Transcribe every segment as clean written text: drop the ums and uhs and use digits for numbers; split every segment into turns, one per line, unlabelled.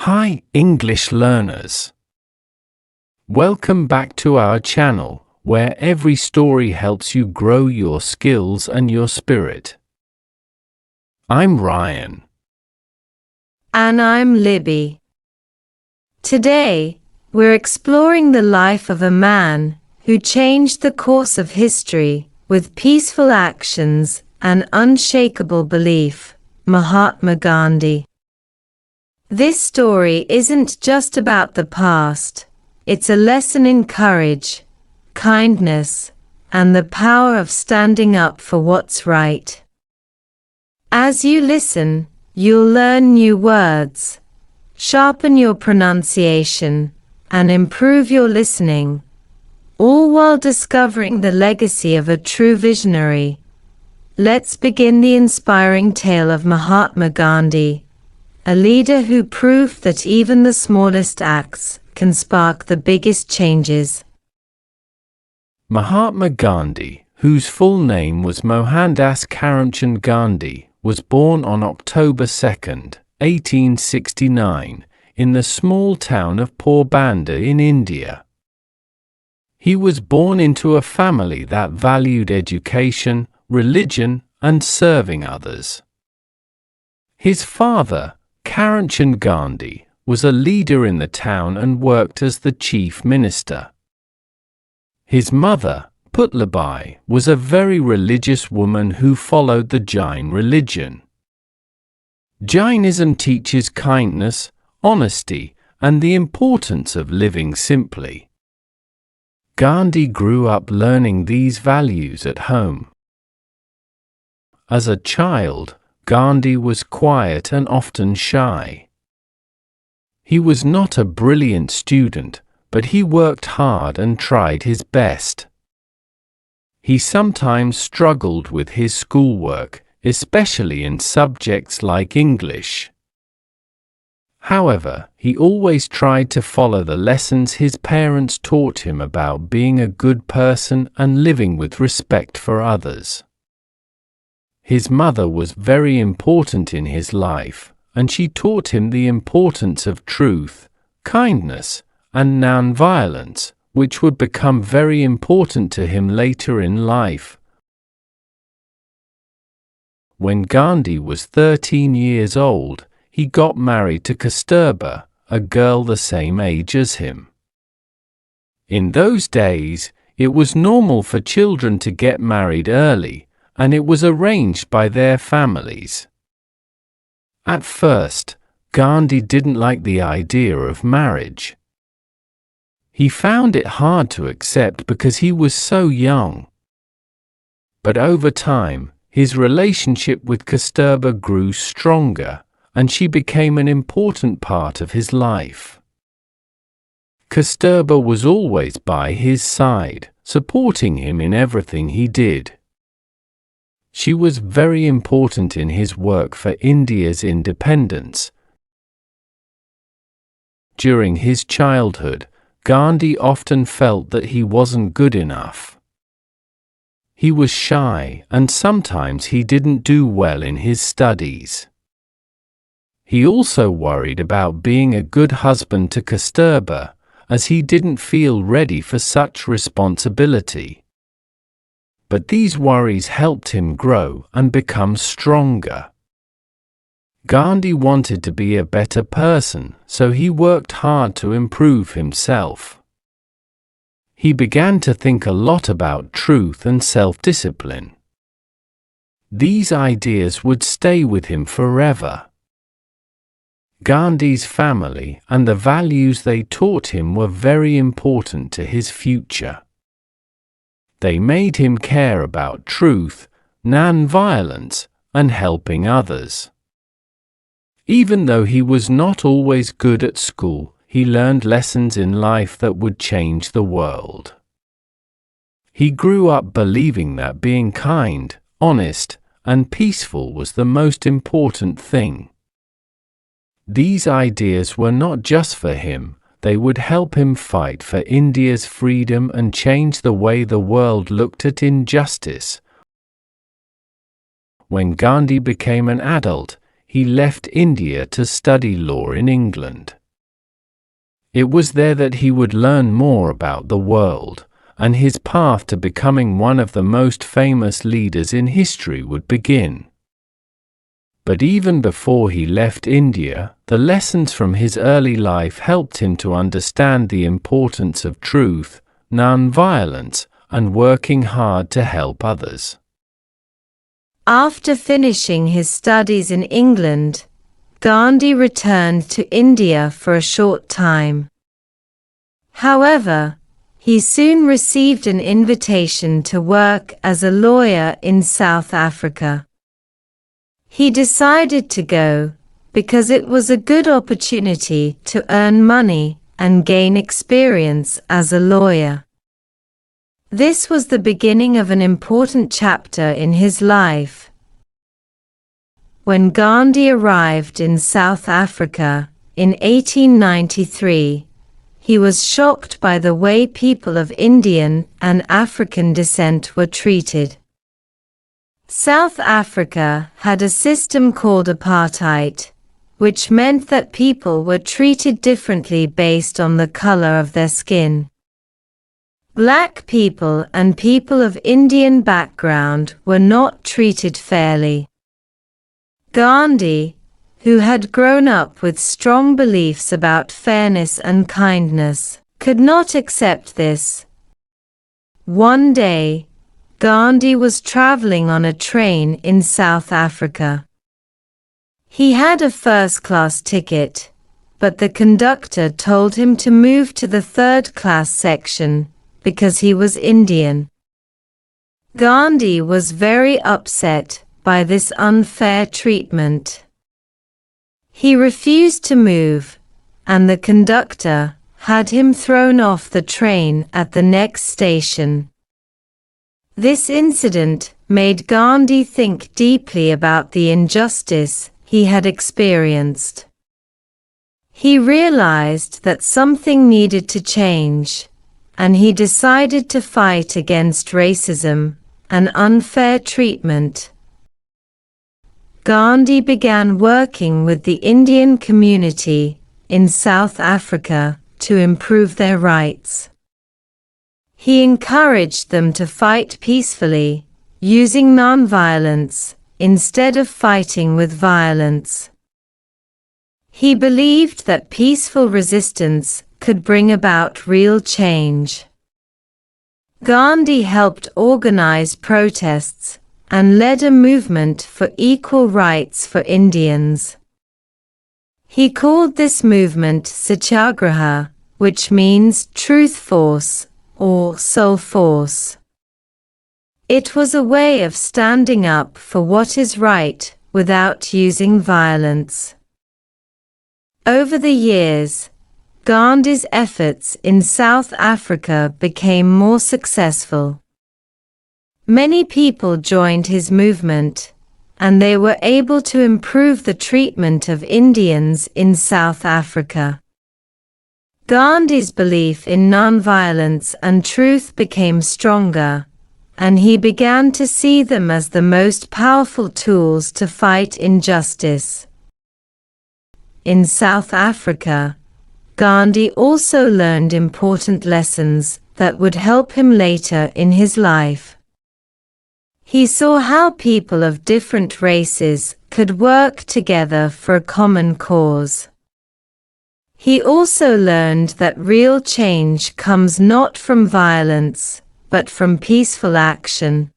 Hi, English learners. Welcome back to our channel, where every story helps you grow your skills and your spirit. I'm Ryan.
And I'm Libby. Today, we're exploring the life of a man who changed the course of history with peaceful actions and unshakable belief, Mahatma Gandhi. This story isn't just about the past, it's a lesson in courage, kindness, and the power of standing up for what's right. As you listen, you'll learn new words, sharpen your pronunciation, and improve your listening, all while discovering the legacy of a true visionary. Let's begin the inspiring tale of Mahatma Gandhi, a leader who proved that even the smallest acts can spark the biggest changes.
Mahatma Gandhi, whose full name was Mohandas Karamchand Gandhi, was born on October 2, 1869, in the small town of Porbandar in India. He was born into a family that valued education, religion, and serving others. His father, Karamchand Gandhi, was a leader in the town and worked as the chief minister. His mother, Putlabai, was a very religious woman who followed the Jain religion. Jainism teaches kindness, honesty, and the importance of living simply. Gandhi grew up learning these values at home. As a child, Gandhi was quiet and often shy. He was not a brilliant student, but he worked hard and tried his best. He sometimes struggled with his schoolwork, especially in subjects like English. However, he always tried to follow the lessons his parents taught him about being a good person and living with respect for others. His mother was very important in his life, and she taught him the importance of truth, kindness, and nonviolence, which would become very important to him later in life. When Gandhi was 13 years old, he got married to Kasturba, a girl the same age as him. In those days, it was normal for children to get married early, and it was arranged by their families. At first, Gandhi didn't like the idea of marriage. He found it hard to accept because he was so young. But over time, his relationship with Kasturba grew stronger, and she became an important part of his life. Kasturba was always by his side, supporting him in everything he did. She was very important in his work for India's independence. During his childhood, Gandhi often felt that he wasn't good enough. He was shy, and sometimes he didn't do well in his studies. He also worried about being a good husband to Kasturba, as he didn't feel ready for such responsibility. But these worries helped him grow and become stronger. Gandhi wanted to be a better person, so he worked hard to improve himself. He began to think a lot about truth and self-discipline. These ideas would stay with him forever. Gandhi's family and the values they taught him were very important to his future. They made him care about truth, non-violence, and helping others. Even though he was not always good at school, he learned lessons in life that would change the world. He grew up believing that being kind, honest, and peaceful was the most important thing. These ideas were not just for him, they would help him fight for India's freedom and change the way the world looked at injustice. When Gandhi became an adult, he left India to study law in England. It was there that he would learn more about the world, and his path to becoming one of the most famous leaders in history would begin. But even before he left India, the lessons from his early life helped him to understand the importance of truth, nonviolence, and working hard to help others.
After finishing his studies in England, Gandhi returned to India for a short time. However, he soon received an invitation to work as a lawyer in South Africa. He decided to go because it was a good opportunity to earn money and gain experience as a lawyer. This was the beginning of an important chapter in his life. When Gandhi arrived in South Africa in 1893, he was shocked by the way people of Indian and African descent were treated. South Africa had a system called apartheid, which meant that people were treated differently based on the color of their skin. Black people and people of Indian background were not treated fairly. Gandhi, who had grown up with strong beliefs about fairness and kindness, could not accept this. One day, Gandhi was traveling on a train in South Africa. He had a first-class ticket, but the conductor told him to move to the third-class section because he was Indian. Gandhi was very upset by this unfair treatment. He refused to move, and the conductor had him thrown off the train at the next station. This incident made Gandhi think deeply about the injustice he had experienced. He realized that something needed to change, and he decided to fight against racism and unfair treatment. Gandhi began working with the Indian community in South Africa to improve their rights. He encouraged them to fight peacefully, using nonviolence instead of fighting with violence. He believed that peaceful resistance could bring about real change. Gandhi helped organize protests and led a movement for equal rights for Indians. He called this movement Satyagraha, which means truth force or soul force. It was a way of standing up for what is right without using violence. Over the years, Gandhi's efforts in South Africa became more successful. Many people joined his movement, and they were able to improve the treatment of Indians in South Africa. Gandhi's belief in nonviolence and truth became stronger, and he began to see them as the most powerful tools to fight injustice. In South Africa, Gandhi also learned important lessons that would help him later in his life. He saw how people of different races could work together for a common cause. He also learned that real change comes not from violence, but from peaceful action.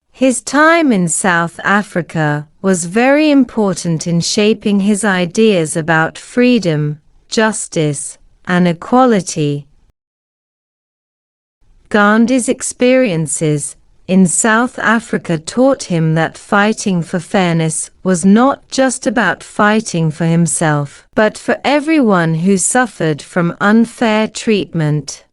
His time in South Africa was very important in shaping his ideas about freedom, justice, and equality. Gandhi's experiences in South Africa taught him that fighting for fairness was not just about fighting for himself, but for everyone who suffered from unfair treatment.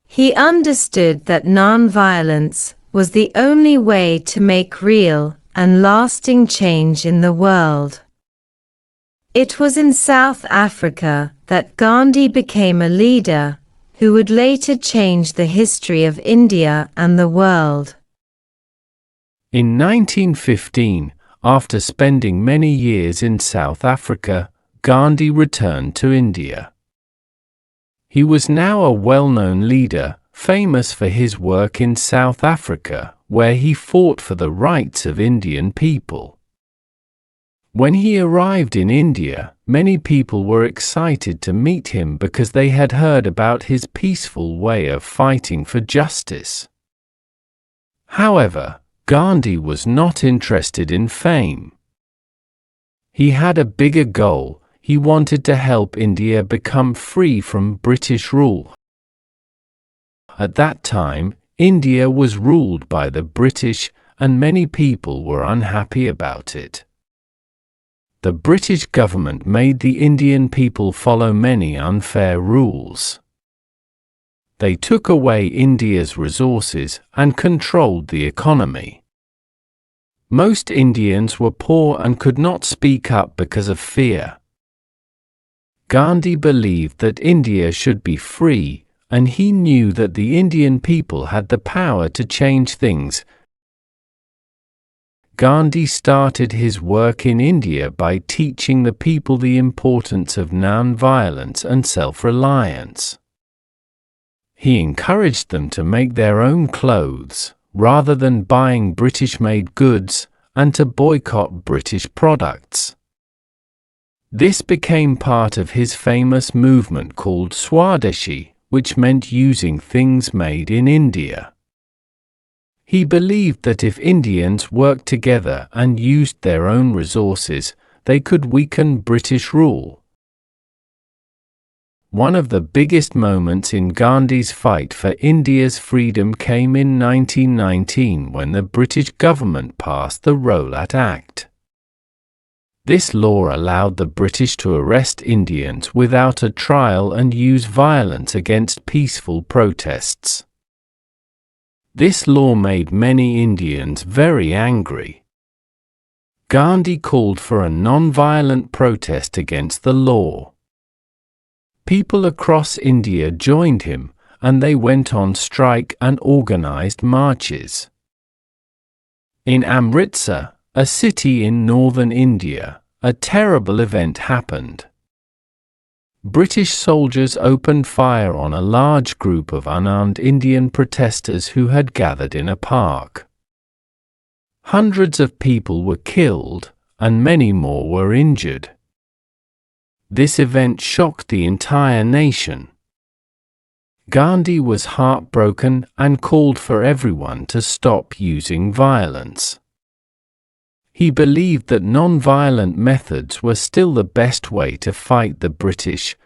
He understood that nonviolence was the only way to make real and lasting change in the world. It was in South Africa that Gandhi became a leader who would later change the history of India and the world.
In 1915, After spending many years in South Africa, Gandhi returned to India. He was now a well-known leader, famous for his work in South Africa, where he fought for the rights of Indian people. When he arrived in India, many people were excited to meet him because they had heard about his peaceful way of fighting for justice. However, Gandhi was not interested in fame. He had a bigger goal. He wanted to help India become free from British rule. At that time, India was ruled by the British, and many people were unhappy about it. The British government made the Indian people follow many unfair rules. They took away India's resources and controlled the economy. Most Indians were poor and could not speak up because of fear. Gandhi believed that India should be free, and he knew that the Indian people had the power to change things. Gandhi started his work in India by teaching the people the importance of nonviolence and self-reliance. He encouraged them to make their own clothes, rather than buying British-made goods, and to boycott British products. This became part of his famous movement called Swadeshi, which meant using things made in India. He believed that if Indians worked together and used their own resources, they could weaken British rule. One of the biggest moments in Gandhi's fight for India's freedom came in 1919 when the British government passed the Rowlatt Act. This law allowed the British to arrest Indians without a trial and use violence against peaceful protests. This law made many Indians very angry. Gandhi called for a non-violent protest against the law. People across India joined him, and they went on strike and organized marches. In Amritsar, a city in northern India, a terrible event happened. British soldiers opened fire on a large group of unarmed Indian protesters who had gathered in a park. Hundreds of people were killed, and many more were injured. This event shocked the entire nation. Gandhi was heartbroken and called for everyone to stop using violence. He believed that non-violent methods were still the best way to fight the British.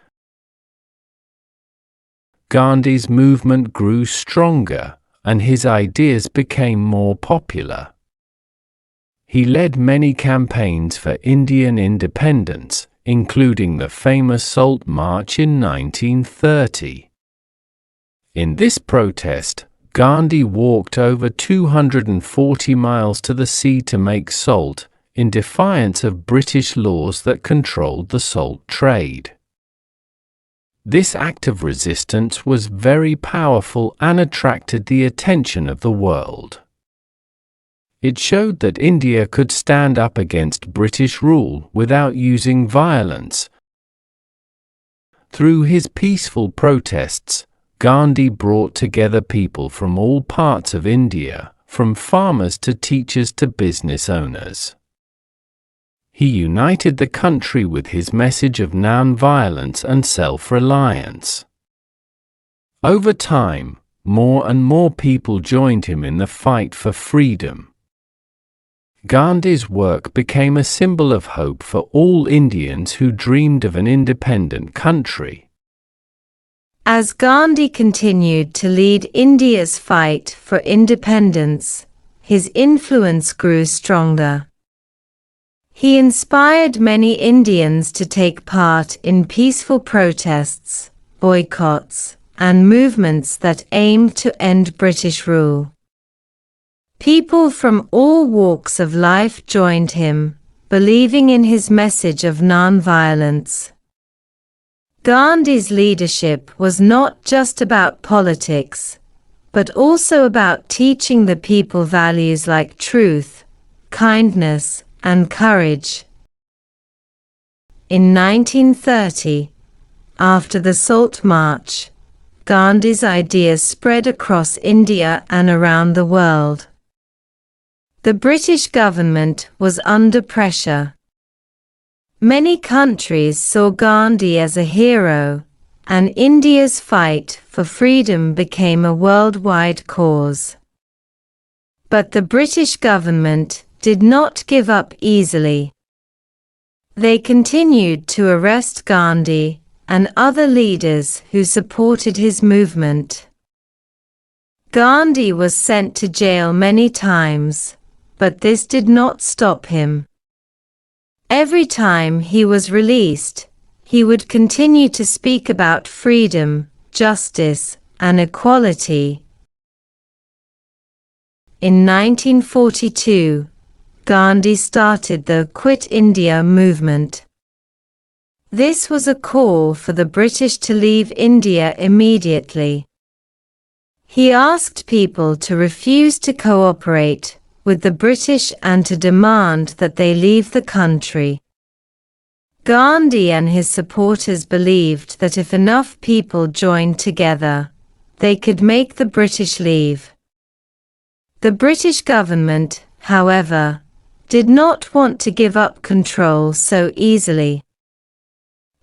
Gandhi's movement grew stronger, and his ideas became more popular. He led many campaigns for Indian independence, including the famous Salt March in 1930. In this protest, Gandhi walked over 240 miles to the sea to make salt, in defiance of British laws that controlled the salt trade. This act of resistance was very powerful and attracted the attention of the world. It showed that India could stand up against British rule without using violence. Through his peaceful protests, Gandhi brought together people from all parts of India, from farmers to teachers to business owners. He united the country with his message of non-violence and self-reliance. Over time, more and more people joined him in the fight for freedom. Gandhi's work became a symbol of hope for all Indians who dreamed of an independent country.
As Gandhi continued to lead India's fight for independence, his influence grew stronger. He inspired many Indians to take part in peaceful protests, boycotts, and movements that aimed to end British rule. People from all walks of life joined him, believing in his message of non-violence. Gandhi's leadership was not just about politics, but also about teaching the people values like truth, kindness, and courage. In 1930, after the Salt March, Gandhi's ideas spread across India and around the world. The British government was under pressure. Many countries saw Gandhi as a hero, and India's fight for freedom became a worldwide cause. But the British government did not give up easily. They continued to arrest Gandhi and other leaders who supported his movement. Gandhi was sent to jail many times, but this did not stop him. Every time he was released, he would continue to speak about freedom, justice, and equality. In 1942, Gandhi started the Quit India movement. This was a call for the British to leave India immediately. He asked people to refuse to cooperate with the British and to demand that they leave the country. Gandhi and his supporters believed that if enough people joined together, they could make the British leave. The British government, however, did not want to give up control so easily.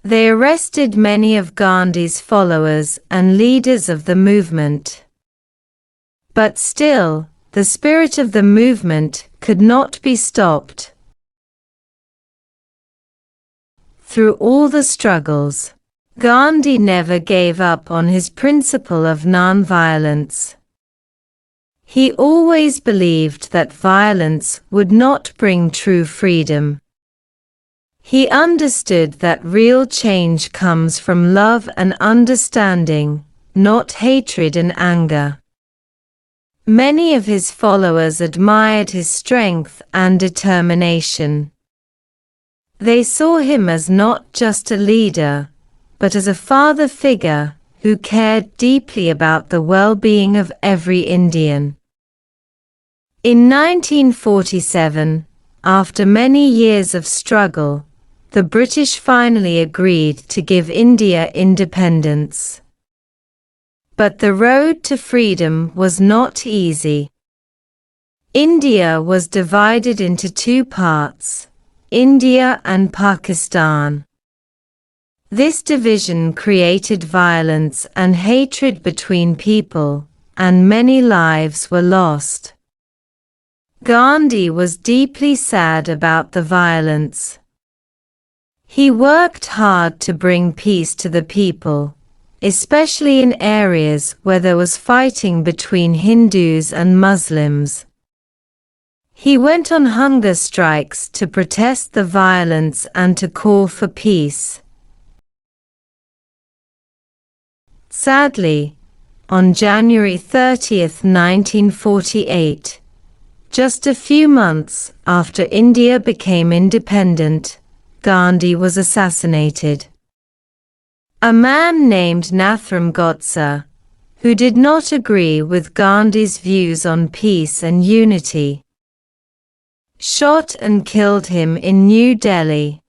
They arrested many of Gandhi's followers and leaders of the movement. But still, the spirit of the movement could not be stopped. Through all the struggles, Gandhi never gave up on his principle of nonviolence. He always believed that violence would not bring true freedom. He understood that real change comes from love and understanding, not hatred and anger. Many of his followers admired his strength and determination. They saw him as not just a leader, but as a father figure who cared deeply about the well-being of every Indian. In 1947, after many years of struggle, the British finally agreed to give India independence. But the road to freedom was not easy. India was divided into two parts, India and Pakistan. This division created violence and hatred between people, and many lives were lost. Gandhi was deeply sad about the violence. He worked hard to bring peace to the people, especially in areas where there was fighting between Hindus and Muslims. He went on hunger strikes to protest the violence and to call for peace. Sadly, on January 30, 1948, just a few months after India became independent, Gandhi was assassinated. A man named Nathuram Godse, who did not agree with Gandhi's views on peace and unity, shot and killed him in New Delhi.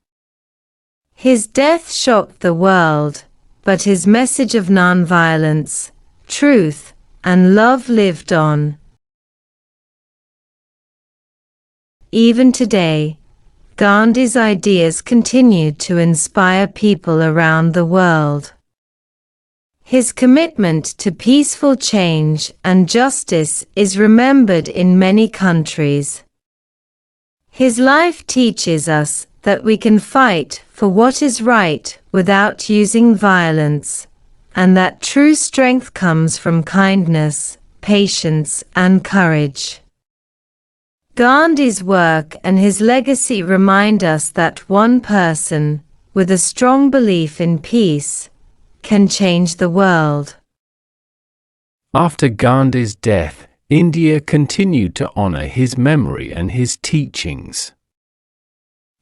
His death shocked the world, but his message of nonviolence, truth, and love lived on. Even today, Gandhi's ideas continued to inspire people around the world. His commitment to peaceful change and justice is remembered in many countries. His life teaches us that we can fight for what is right without using violence, and that true strength comes from kindness, patience, and courage. Gandhi's work and his legacy remind us that one person, with a strong belief in peace, can change the world.
After Gandhi's death, India continued to honor his memory and his teachings.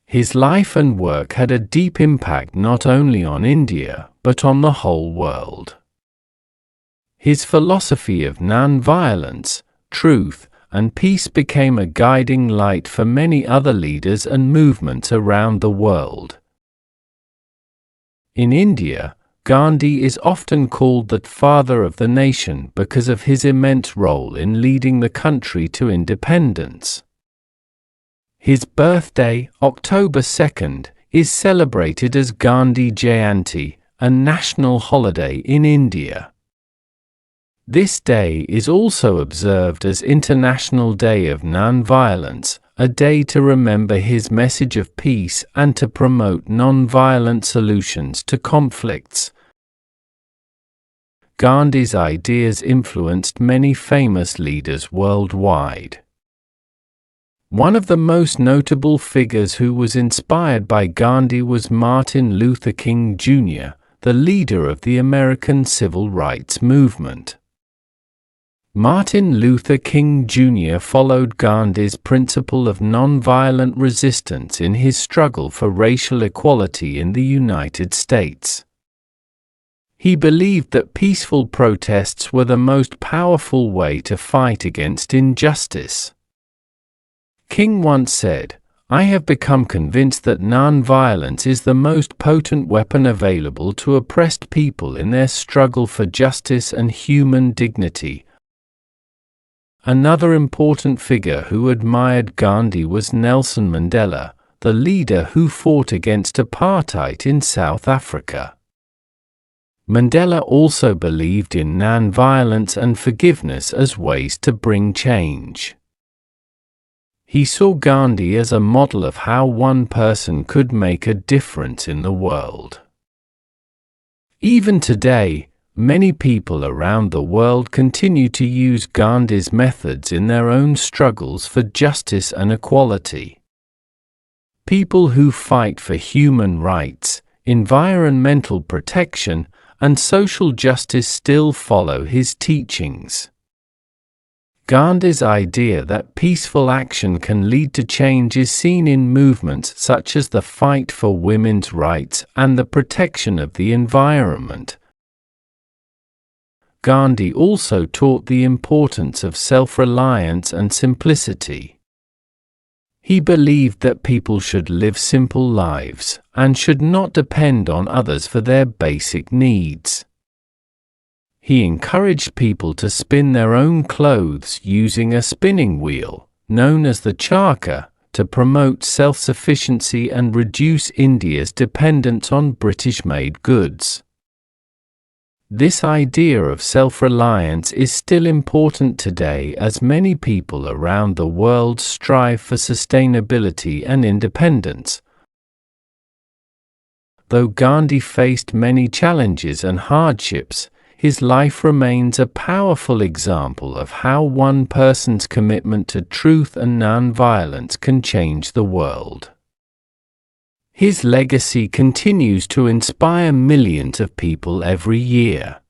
His life and work had a deep impact not only on India, but on the whole world. His philosophy of non-violence, truth, and peace became a guiding light for many other leaders and movements around the world. In India, Gandhi is often called the father of the nation because of his immense role in leading the country to independence. His birthday, October 2nd, is celebrated as Gandhi Jayanti, a national holiday in India. This day is also observed as International Day of Nonviolence, a day to remember his message of peace and to promote nonviolent solutions to conflicts. Gandhi's ideas influenced many famous leaders worldwide. One of the most notable figures who was inspired by Gandhi was Martin Luther King Jr., the leader of the American Civil Rights Movement. Martin Luther King Jr. followed Gandhi's principle of nonviolent resistance in his struggle for racial equality in the United States. He believed that peaceful protests were the most powerful way to fight against injustice. King once said, "I have become convinced that nonviolence is the most potent weapon available to oppressed people in their struggle for justice and human dignity." Another important figure who admired Gandhi was Nelson Mandela, the leader who fought against apartheid in South Africa. Mandela also believed in nonviolence and forgiveness as ways to bring change. He saw Gandhi as a model of how one person could make a difference in the world. Even today, many people around the world continue to use Gandhi's methods in their own struggles for justice and equality. People who fight for human rights, environmental protection, and social justice still follow his teachings. Gandhi's idea that peaceful action can lead to change is seen in movements such as the fight for women's rights and the protection of the environment. Gandhi also taught the importance of self-reliance and simplicity. He believed that people should live simple lives and should not depend on others for their basic needs. He encouraged people to spin their own clothes using a spinning wheel, known as the charkha, to promote self-sufficiency and reduce India's dependence on British-made goods. This idea of self-reliance is still important today as many people around the world strive for sustainability and independence. Though Gandhi faced many challenges and hardships, his life remains a powerful example of how one person's commitment to truth and nonviolence can change the world. His legacy continues to inspire millions of people every year.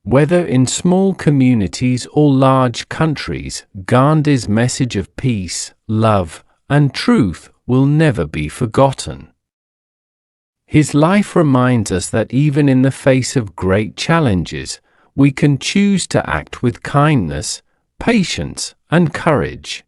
Whether in small communities or large countries, Gandhi's message of peace, love, and truth will never be forgotten. His life reminds us that even in the face of great challenges, we can choose to act with kindness, patience, and courage.